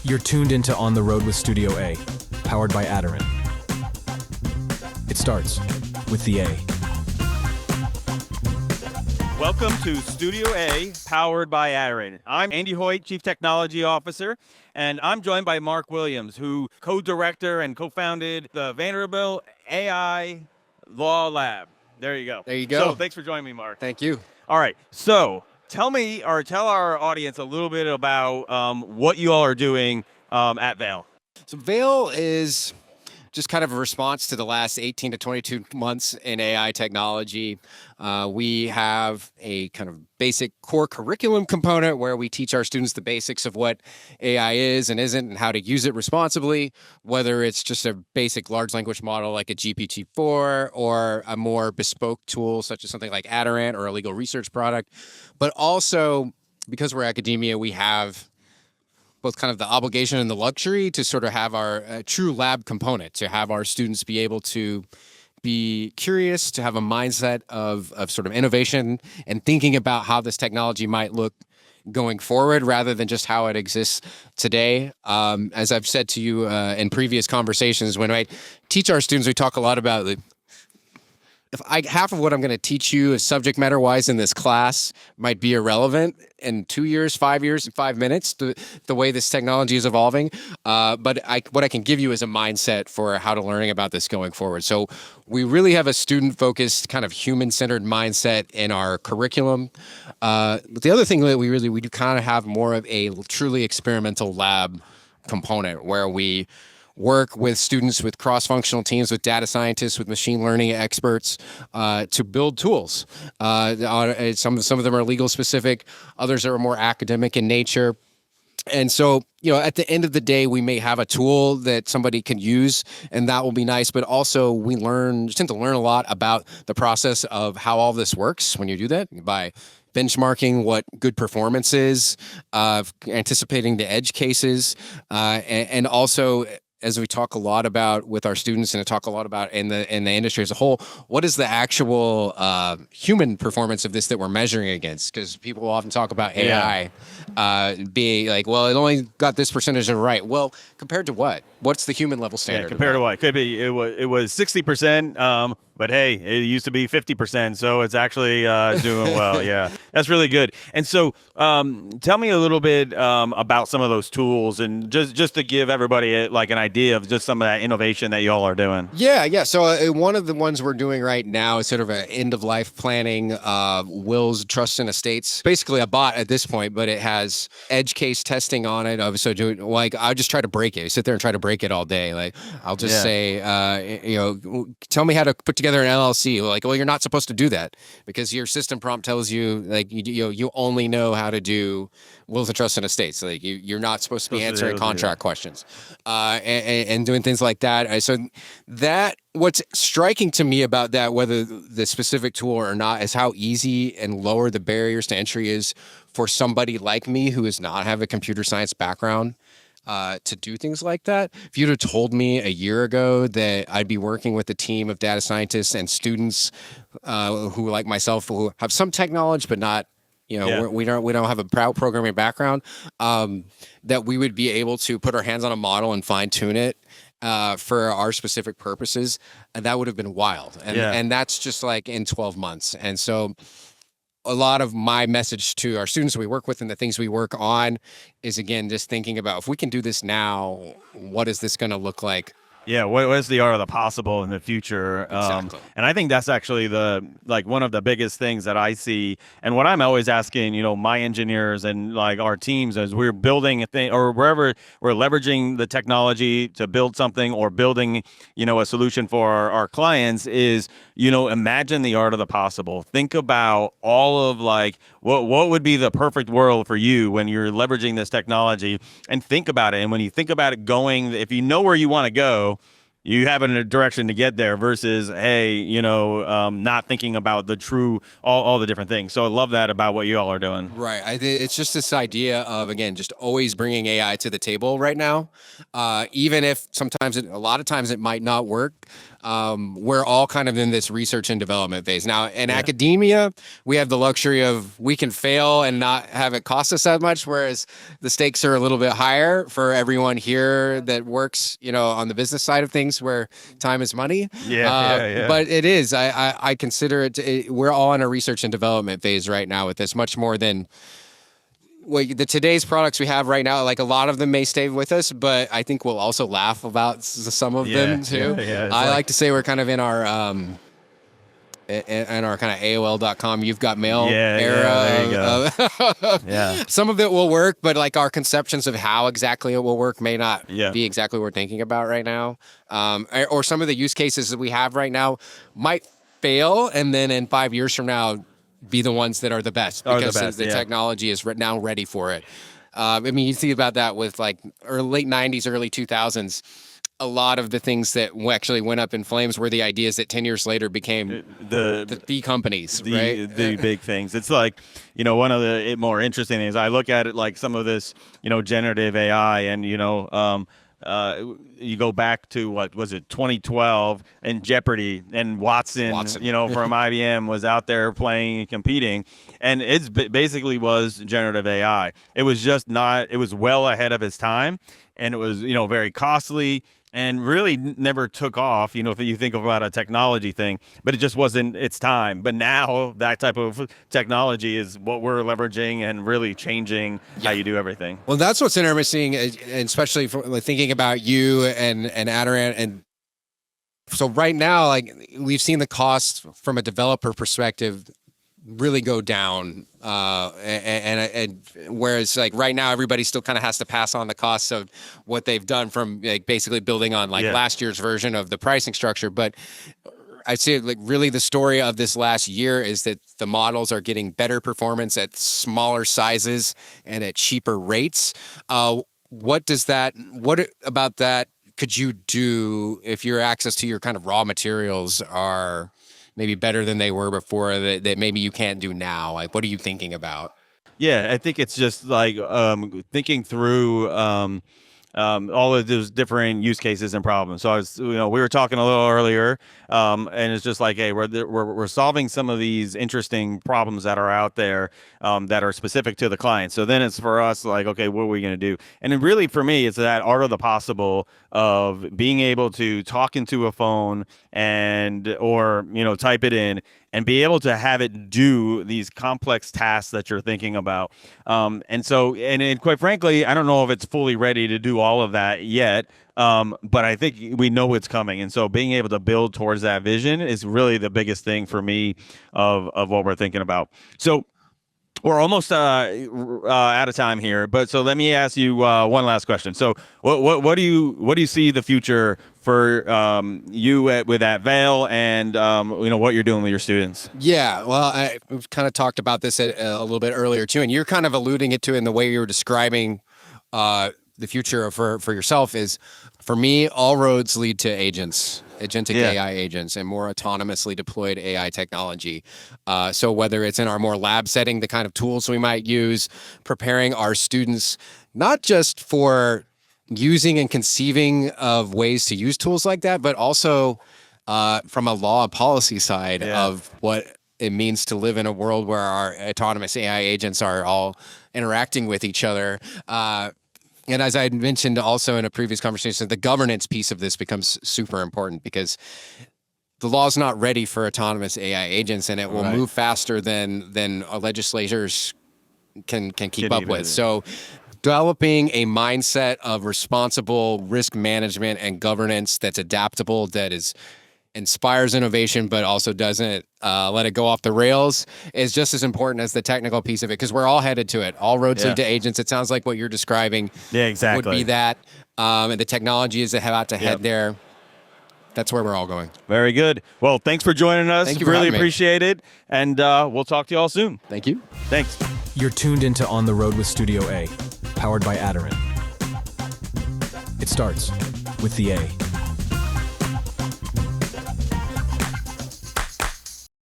You're tuned into On the Road with Studio A, powered by Aderant. It starts with the A. Welcome to Studio A, powered by Aderant. I'm Andy Hoyt, Chief Technology Officer, and I'm joined by Mark Williams, who co-director and co-founded the Vanderbilt AI Law Lab. There you go. There you go. So thanks for joining me, Mark. Thank you. All right. So tell our audience a little bit about what you all are doing at VAILL. So VAILL is just kind of a response to the last 18 to 22 months in AI technology. We have a kind of basic core curriculum component where we teach our students the basics of what AI is and isn't and how to use it responsibly, whether it's just a basic large language model like a GPT-4 or a more bespoke tool such as something like Aderant or a legal research product. But also, because we're academia, we have both kind of the obligation and the luxury to sort of have our true lab component, to have our students be able to be curious, to have a mindset of sort of innovation and thinking about how this technology might look going forward rather than just how it exists today. As I've said to you in previous conversations, when I teach our students, we talk a lot about half of what I'm going to teach you is subject matter wise in this class might be irrelevant in 2 years, 5 years, and 5 minutes, the way this technology is evolving. But what I can give you is a mindset for how to learning about this going forward. So we really have a student-focused kind of human-centered mindset in our curriculum. But the other thing that we do kind of have more of a truly experimental lab component where we work with students, with cross-functional teams, with data scientists, with machine learning experts to build tools. Some of them are legal specific, others are more academic in nature. And so, at the end of the day, we may have a tool that somebody can use, and that will be nice. But also, we tend to learn a lot about the process of how all this works when you do that by benchmarking what good performance is, anticipating the edge cases, and also, as we talk a lot about with our students and talk a lot about in the industry as a whole, what is the actual human performance of this that we're measuring against? Because people often talk about AI being like, well, it only got this percentage of right. Well, compared to what? What's the human level standard? Yeah, compared to what? Could be it was 60%. But hey, it used to be 50%, so it's actually doing well. Yeah, that's really good. And so tell me a little bit about some of those tools and just to give everybody an idea of just some of that innovation that you all are doing. Yeah. So one of the ones we're doing right now is sort of an end-of-life planning, wills, trusts, and estates. Basically a bot at this point, but it has edge case testing on it. So I just try to break it. I sit there and try to break it all day. I'll just say, tell me how to put together an LLC. Well, you're not supposed to do that because your system prompt tells you you only know how to do wills and trusts and estates. You're not supposed to be answering contract questions and doing things like that. So what's striking to me about that, whether the specific tool or not, is how easy and lower the barriers to entry is for somebody like me who does not have a computer science background. To do things like that. If you'd have told me a year ago that I'd be working with a team of data scientists and students who, like myself, who have some tech knowledge but not, we don't have a programming background, that we would be able to put our hands on a model and fine tune it for our specific purposes, and that would have been wild. And that's just in 12 months. And so a lot of my message to our students we work with and the things we work on is, again, just thinking about if we can do this now, what is this going to look like? Yeah, what is the art of the possible in the future? Exactly. And I think that's actually one of the biggest things that I see. And what I'm always asking, my engineers and our teams as we're building a thing or wherever we're leveraging the technology to build something or building, a solution for our clients is, imagine the art of the possible. Think about all of what would be the perfect world for you when you're leveraging this technology, and think about it. And when you think about it if you know where you want to go, you have a direction to get there versus, hey, not thinking about the true, all the different things. So I love that about what you all are doing. Right. It's just this idea of, again, just always bringing AI to the table right now. Even if a lot of times it might not work. we're all kind of in this research and development phase. Now, in academia, we have the luxury of we can fail and not have it cost us that much, whereas the stakes are a little bit higher for everyone here that works, on the business side of things where time is money. But it is. I consider it, we're all in a research and development phase right now with this, much more than today's products we have right now. Like, a lot of them may stay with us, but I think we'll also laugh about some of them too. I like to say we're kind of in our kind of AOL.com, you've got mail era. There you go. Some of it will work, but like our conceptions of how exactly it will work may not be exactly what we're thinking about right now. Or some of the use cases that we have right now might fail, and then in 5 years from now, be the ones that are the best because the technology is now ready for it. I mean, you see about that with like late 90s, early 2000s. A lot of the things that actually went up in flames were the ideas that 10 years later became the companies, right? The big things. It's like, one of the more interesting things, I look at it like some of this, generative AI and, you go back to, what was it, 2012 and Jeopardy and Watson. From IBM was out there playing and competing, and it's basically was generative AI. It was just not, it was well ahead of its time, and it was, very costly and really never took off, if you think about a technology thing, but it just wasn't its time. But now that type of technology is what we're leveraging and really changing how you do everything. Well, that's what's interesting, and especially for thinking about you and Aderant. And so right now, like, we've seen the cost from a developer perspective really go down, and whereas like right now everybody still kind of has to pass on the costs of what they've done from like basically building on like last year's version of the pricing structure. But I'd say like really the story of this last year is that the models are getting better performance at smaller sizes and at cheaper rates. What about that could you do if your access to your kind of raw materials are maybe better than they were before that maybe you can't do now? Like, what are you thinking about? Yeah, I think it's just like thinking through all of those different use cases and problems. So I was, we were talking a little earlier, and it's just like, hey, we're solving some of these interesting problems that are out there that are specific to the client. So then it's for us like, okay, what are we going to do? And it really, for me, it's that art of the possible of being able to talk into a phone or type it in and be able to have it do these complex tasks that you're thinking about. And quite frankly, I don't know if it's fully ready to do all of that yet, but I think we know it's coming. And so being able to build towards that vision is really the biggest thing for me of what we're thinking about. So we're almost out of time here, but so let me ask you one last question. So what do you see the future for you with that VAILL and what you're doing with your students? Yeah, well, we've kind of talked about this a little bit earlier too, and you're kind of alluding it to in the way you were describing the future for yourself is, for me, all roads lead to agents. Agentic AI agents and more autonomously deployed AI technology. So whether it's in our more lab setting, the kind of tools we might use, preparing our students, not just for using and conceiving of ways to use tools like that, but also from a law and policy side of what it means to live in a world where our autonomous AI agents are all interacting with each other. And as I had mentioned also in a previous conversation, the governance piece of this becomes super important because the law is not ready for autonomous AI agents, and it will move faster than legislators can keep up with. So developing a mindset of responsible risk management and governance that's adaptable, that inspires innovation, but also doesn't let it go off the rails, is just as important as the technical piece of it, because we're all headed to it. All roads lead to agents. It sounds like what you're describing would be that. And the technology is about to head there. That's where we're all going. Very good. Well, thanks for joining us. Thank you for really having me. appreciate it. And we'll talk to you all soon. Thank you. Thanks. You're tuned into On the Road with Studio A, powered by Aderant. It starts with the A.